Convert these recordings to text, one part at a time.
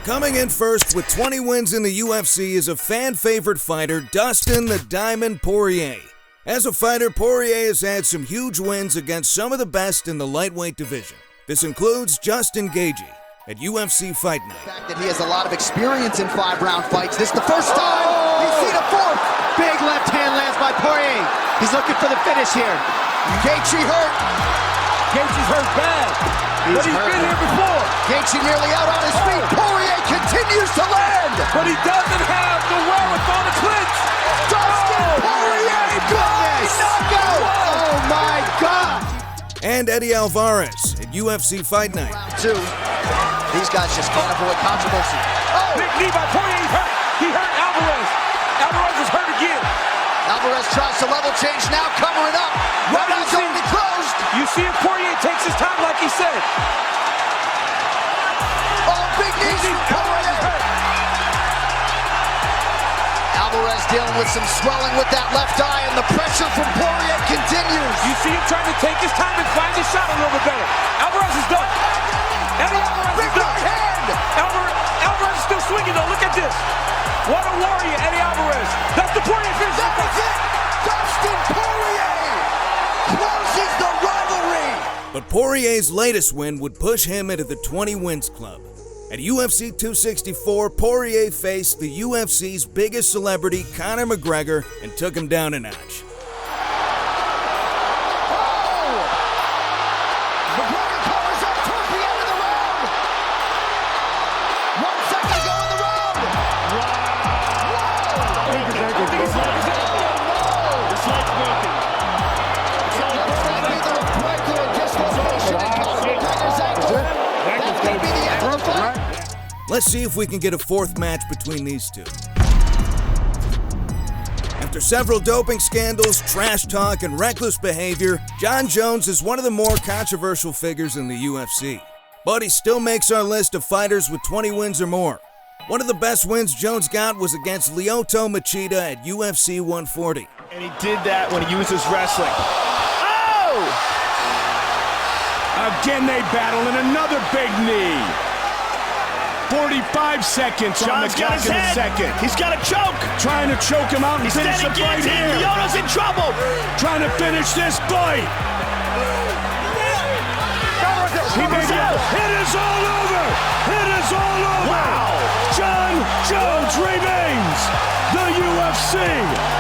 Coming in first with 20 wins in the UFC is a fan-favorite fighter, Dustin "The Diamond" Poirier. As a fighter, Poirier has had some huge wins against some of the best in the lightweight division. This includes Justin Gaethje at UFC Fight Night. The fact that he has a lot of experience in 5-round fights. This is the first time he's seen a fourth. Big left hand lands by Poirier. He's looking for the finish here. Gaethje hurt. Gaethje's hurt bad, but he's been here before. Gaethje nearly out on his feet. Poirier continues to land. But he doesn't have the wherewithal to clinch. Dustin Poirier, goodness. Knockout. Oh my God. And Eddie Alvarez at UFC Fight Night. Round 2. These guys just can't avoid controversy. Oh! Big knee by Poirier. He's hurt. He hurt Alvarez. Alvarez is hurt again. Alvarez tries to level change now, covering up. Round's already closed. You see if Poirier takes his time like he said. Oh, big knees from Poirier. Alvarez dealing with some swelling with that left eye, and the pressure from Poirier continues. You see him trying to take his time and find his shot a little bit better. Alvarez is done. Eddie Alvarez Big is done. right hand. Alvarez is still swinging though. Look at this. What a warrior, Eddie Alvarez. That's the Poirier finish. That was it. Dustin Poirier closes the rivalry. But Poirier's latest win would push him into the 20 wins club. At UFC 264, Poirier faced the UFC's biggest celebrity, Conor McGregor, and took him down a notch. McGregor covers up towards the end of the round. 1 second to go in the round. Let's see if we can get a fourth match between these two. After several doping scandals, trash talk, and reckless behavior, Jon Jones is one of the more controversial figures in the UFC. But he still makes our list of fighters with 20 wins or more. One of the best wins Jones got was against Lyoto Machida at UFC 140. And he did that when he used his wrestling. Oh! Again they battle, and another big knee. 45 seconds on the clock in the second. He's got a choke. Trying to choke him out and finish the fight here. Lyoto's in trouble. Trying to finish this fight. He made it. It is all over. It is all over. Wow. Jon Jones remains the UFC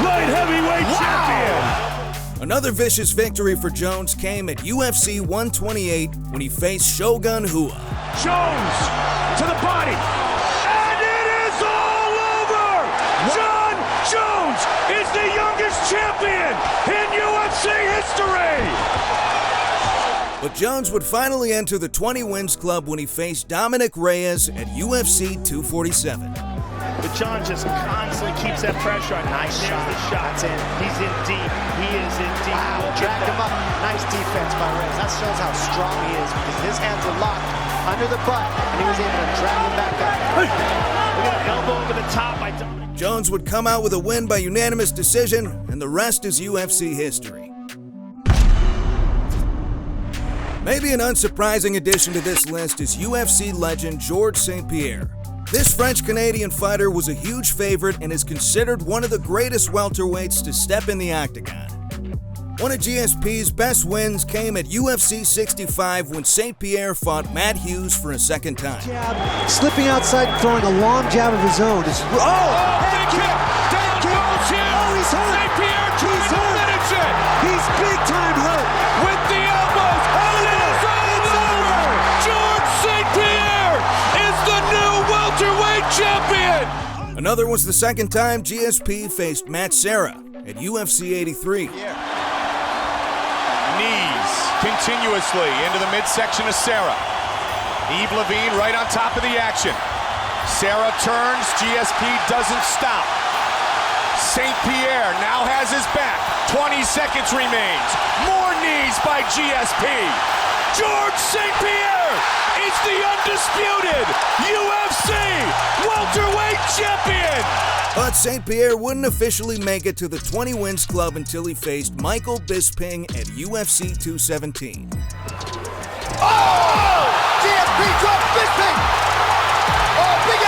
light heavyweight champion. Another vicious victory for Jones came at UFC 128 when he faced Shogun Rua. Jones to the body. And it is all over. Jon Jones is the youngest champion in UFC history. But Jones would finally enter the 20 wins club when he faced Dominic Reyes at UFC 247. But Jon just constantly keeps that pressure on. Nice shot. The shots in. He's in deep. He is in deep. Wow, dragged him up. Nice defense by Reyes. That shows how strong he is because his hands were locked under the butt, and he was able to drag him back up. Look at an elbow over the top by Dominic. Jones would come out with a win by unanimous decision, and the rest is UFC history. Maybe an unsurprising addition to this list is UFC legend Georges St-Pierre. This French-Canadian fighter was a huge favorite and is considered one of the greatest welterweights to step in the octagon. One of GSP's best wins came at UFC 65 when St-Pierre fought Matt Hughes for a second time. Jab, slipping outside and throwing a long jab of his own. Big kick! Down goes Hughes. Oh, he's hurt! St-Pierre trying to finish it. He's big time hurt! With the elbows. And it is all over. Georges St-Pierre is the new welterweight champion. Another was the second time GSP faced Matt Serra at UFC 83. Knees continuously into the midsection of Serra. Yves Lavigne right on top of the action. Serra turns, GSP doesn't stop. St-Pierre now has his back. 20 seconds remains. More knees by GSP. Georges St-Pierre is the undisputed UFC welterweight champion. But St-Pierre wouldn't officially make it to the 20 wins club until he faced Michael Bisping at UFC 217. Oh! GSP drops Bisping! Oh, big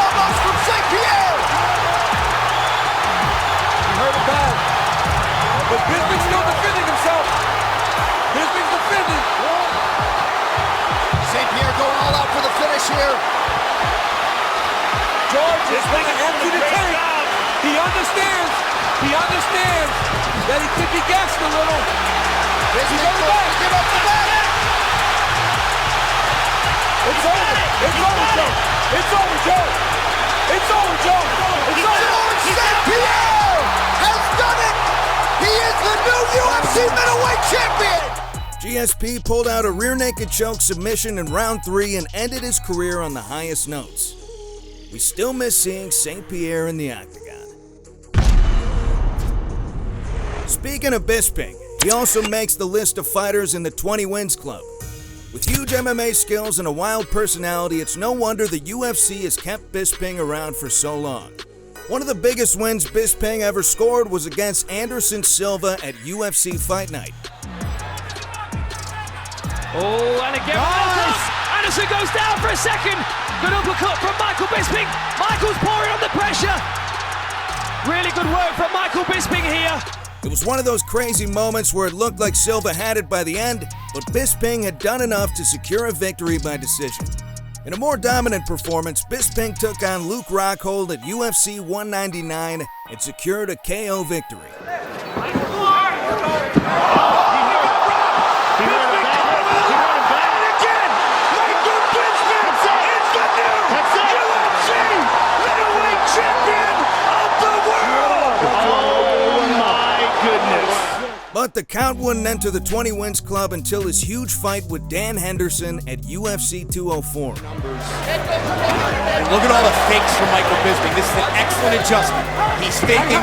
here. George is going to empty the tank. He understands. He understands that he could be gassed a little. He's on the back. Give up the back. It's over. It's over, Joe. It's over, Joe. It's over, Joe. It's over. George St-Pierre has done it. He is the new UFC middleweight champion. GSP pulled out a rear naked choke submission in round 3 and ended his career on the highest notes. We still miss seeing St-Pierre in the octagon. Speaking of Bisping, he also makes the list of fighters in the 20 Wins Club. With huge MMA skills and a wild personality, it's no wonder the UFC has kept Bisping around for so long. One of the biggest wins Bisping ever scored was against Anderson Silva at UFC Fight Night. Oh, and again, Anderson goes down for a second. Good uppercut from Michael Bisping. Michael's pouring on the pressure. Really good work from Michael Bisping here. It was one of those crazy moments where it looked like Silva had it by the end, but Bisping had done enough to secure a victory by decision. In a more dominant performance, Bisping took on Luke Rockhold at UFC 199 and secured a KO victory. But the Count wouldn't enter the 20 Wins Club until his huge fight with Dan Henderson at UFC 204. Look at all the fakes from Michael Bisping. This is an excellent adjustment. He's faking,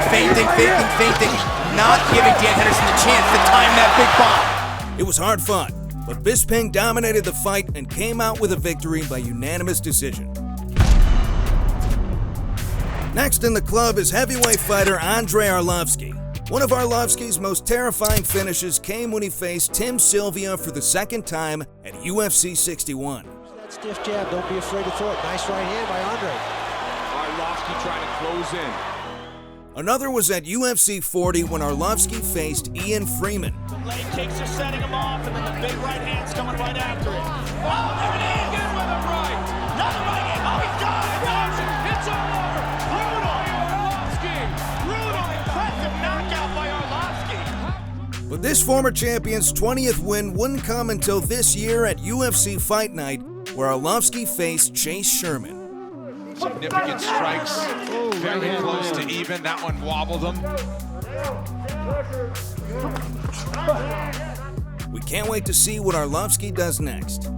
not giving Dan Henderson the chance to time that big bomb. It was hard fought, but Bisping dominated the fight and came out with a victory by unanimous decision. Next in the club is heavyweight fighter Andrei Arlovski. One of Arlovski's most terrifying finishes came when he faced Tim Sylvia for the second time at UFC 61. That stiff jab, don't be afraid to throw it. Nice right hand by Andrei. Arlovski trying to close in. Another was at UFC 40 when Arlovski faced Ian Freeman. The leg kicks are setting him off, and then the big right hand's coming right after it. Oh, there it is! Again with a right! Another right hand! Oh, he's got it! It's all over! Brutal! Arlovski! Brutal! Impressive knockout by Arlovski! But this former champion's 20th win wouldn't come until this year at UFC Fight Night, where Arlovski faced Chase Sherman. Significant strikes, very close to even. That one wobbled him. We can't wait to see what Arlovski does next.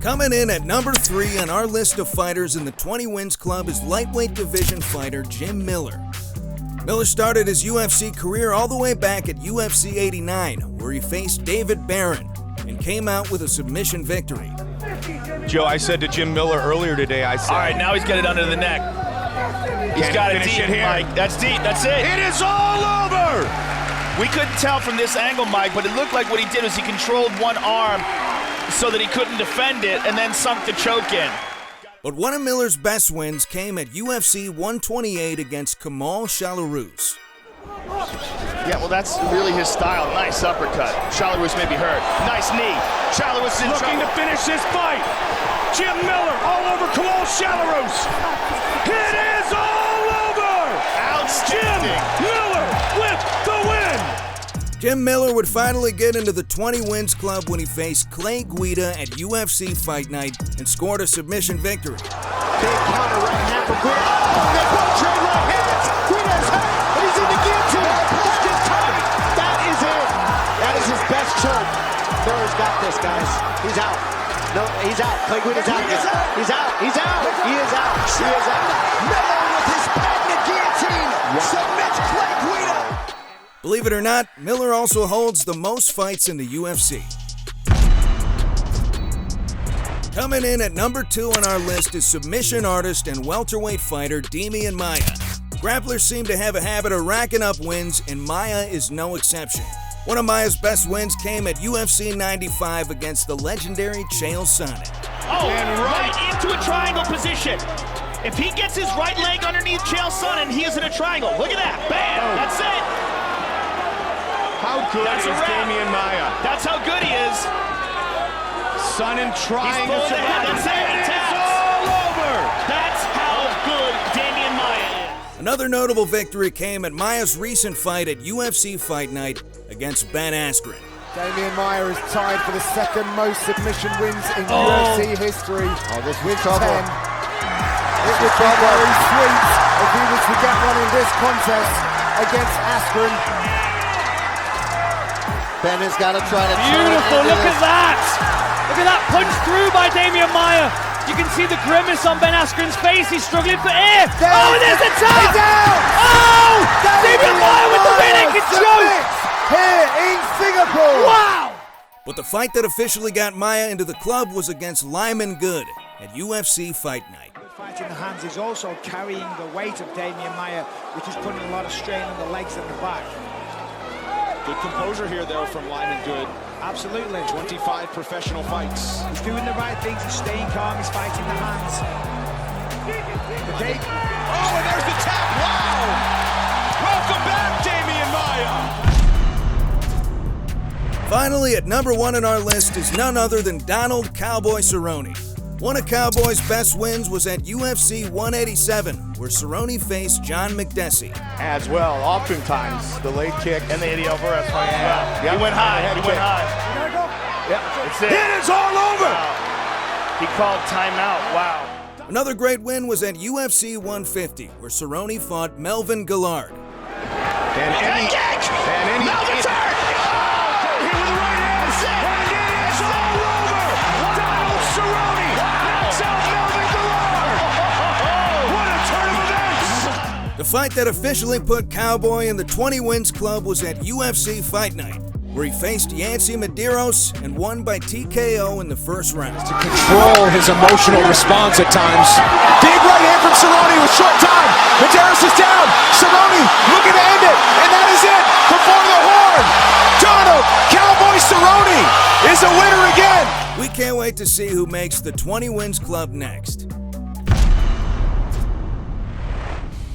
Coming in at number 3 on our list of fighters in the 20 Wins Club is lightweight division fighter Jim Miller. Miller started his UFC career all the way back at UFC 89, where he faced David Barron and came out with a submission victory. Joe, I said to Jim Miller earlier today, I said... All right, now he's got it under the neck. He's got it deep, Mike. That's deep, that's it. It is all over! We couldn't tell from this angle, Mike, but it looked like what he did was he controlled one arm so that he couldn't defend it and then sunk the choke in. But one of Miller's best wins came at UFC 128 against Kamal Shalorus. Yeah, well, that's really his style. Nice uppercut. Shalorus may be hurt. Nice knee. Shalorus is looking to finish this fight. Jim Miller all over Kamal Shalorus. It is all over! Outstanding. Jim Miller with the win! Jim Miller would finally get into the 20 Wins Club when he faced Clay Guida at UFC Fight Night and scored a submission victory. Big counter right hand for Guida. They both trade right hands. Guida's hurt, and he's in the guillotine. It's just time. That is it. That is his best choke. Miller's got this, guys. He's out. No, he's out. Clay Guida's out. He's out. He's out. He's out. He is out. He is out. Miller with his patented guillotine submits Clay Guida. Believe it or not, Miller also holds the most fights in the UFC. Coming in at number 2 on our list is submission artist and welterweight fighter Demian Maia. Grapplers seem to have a habit of racking up wins, and Maia is no exception. One of Maia's best wins came at UFC 95 against the legendary Chael Sonnen. Oh, and right into a triangle position. If he gets his right leg underneath Chael Sonnen, he is in a triangle. Look at that. Bam! That's it. How good is Demian Maia? That's how good he is. Sonnen trying to survive. That's it. It's all over. That's how good Demian Maia is. Another notable victory came at Maia's recent fight at UFC Fight Night against Ben Askren. Demian Maia is tied for the second most submission wins in UFC history. This with 10. It would be very sweet if he was to get one in this contest against Askren. Ben has got to try to Beautiful, look at that! Look at that punch through by Demian Maia. You can see the grimace on Ben Askren's face. He's struggling for air. Oh, and there's the tap! Oh! Demian Maia with the winning choke! Here in Singapore! Wow! But the fight that officially got Maia into the club was against Lyman Good at UFC Fight Night. Fight in the hands is also carrying the weight of Demian Maia, which is putting a lot of strain on the legs and the back. Good composure here, though, from Lyman Good. Absolutely. 25 professional fights. He's doing the right things. He's staying calm. He's fighting the hands. Okay. Oh, and there's the tap. Wow! Welcome back, Demian Maia. Finally, at number 1 on our list is none other than Donald Cowboy Cerrone. One of Cowboy's best wins was at UFC 187, where Cerrone faced John McDessie. As well, oftentimes, the late kick. And the Eddie Alvarez fight. Yeah. He went high. He went high. Yep. That's it. It is all over! Wow. He called timeout. Wow. Another great win was at UFC 150, where Cerrone fought Melvin Gillard. And any Melvin's hurt! Oh, hit with the right hand. That's it. And it is all over. Donald Cerrone knocks out Melvin Gillard. What a turn of events. The fight that officially put Cowboy in the 20 wins club was at UFC Fight Night, where he faced Yancy Medeiros and won by TKO in the first round. To control his emotional response at times. Big right hand from Cerrone with short time. Medeiros is down. Cerrone looking to end it, and that is it. Before the horn, Donald Cowboy Cerrone is a winner again. We can't wait to see who makes the 20 wins club next.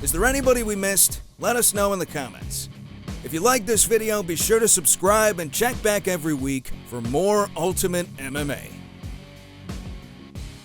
Is there anybody we missed? Let us know in the comments. If you like this video, be sure to subscribe and check back every week for more Ultimate MMA.